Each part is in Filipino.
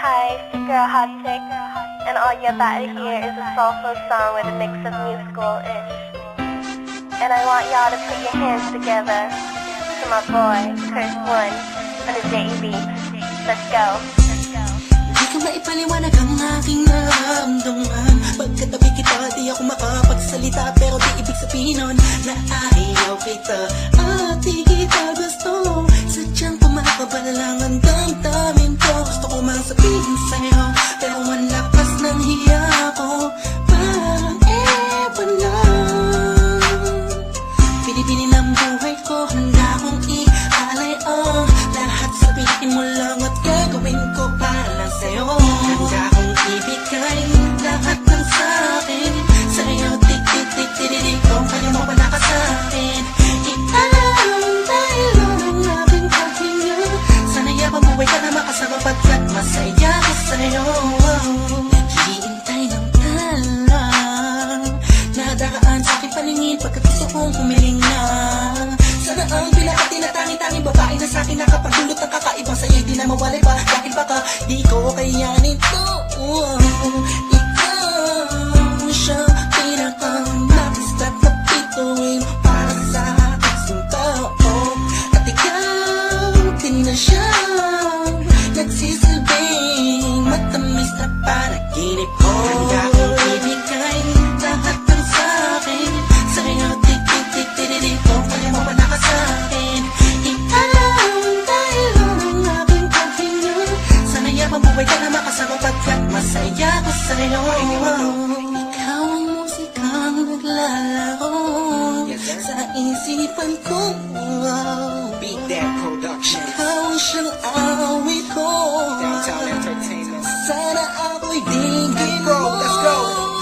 Hi, it's your girl Hot Chick, and all you're about to hear is a soulful song with a mix of musical-ish. And I want y'all to put your hands together to my boy, Curse One, on the JB. Let's go. Di ko maipaliwanag ang aking nararamdaman. Pagkatabi kita, di ako makapagsalita, pero di ibig sabihin nun na ayaw kita at di kita gusto. Sadyang pumakabala lang ang damdamin ko. Gusto ko mang sabihin sa'yo, pero ang lakas ng hiya ko. Parang ewan lang. Pinipili ng buhay ko, handa kong ialay ang lahat. Sabihin mo lang at gagawin ko para lang sa'yo. Handa kong ibigay lahat ng sa'kin sa'yo. Tik-tik-tik-tik-tik kung kaya mo wala ka sa'kin. Ikaw dahil ang aking paghinga. Sana'y mabuhay ka na makasama pagkat masaya ko sa'yo. Hihintay ng talang nadaraan sa aking paningin pagkat gusto kong humiling na. Sana ang pinaka tinatangi-tanging babae na sa'kin nakapagdulot ng kakaibang sa'yo'y di na mawalay pa. Dahil baka di ko kayanin to. Ikaw siya pinakang napistat na pituin para sa aking tao. At ikaw din na siya nagsisilbing matamis na panaginip ko. Handa kong ibigay lahat ng sa'kin sa'yo. Tik-tik-tik-tik-tik kung kaya mo wala ka sa'kin. Ikaw dahil ang aking paghinga. Sana'y mabuhay ka na makasama pagkat masaya ko sa'yo. Ikaw ang musikang naglalaro sa isipan ko. Beat That Production, Ikaw ang siyang awit ko. Downtown Entertainment. Sana ako'y digin Bro, mo. let's go.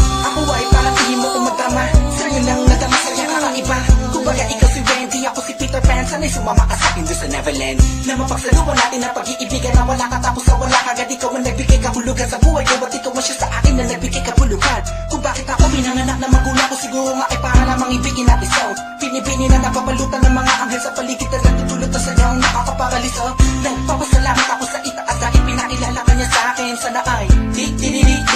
Ako ay parang tingin mo kung magtama. Sa'yo nang nadama sa'yo kakaiba. Kumbaga ikaw si Wendy, ako si Peter Pan. Sana'y sumama ka sa'kin doon sa Neverland. Na mapagsaluhan natin ang pag-iibigan na wala ka tapos sa wala kagad. Ikaw ang nagbigay kahulugan sa buhay ko. Ba't ikaw ang siya sa akin na nagbigay kahulugan? Kung bakit ako pinanganak na magulang ko, siguro nga ay para lamang ibigin natin sound. Pinipini na napapalutan ng mga anghel sa paligid na nagtutulot na sadyang nakakaparaliso. Nagpapasalamat ako sa itaas dahil pinakilala ka niya sa akin. Sana ay di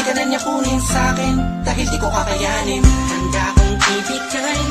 ka na niya kunin sa akin dahil di ko kakayanin. Handa kong ibigay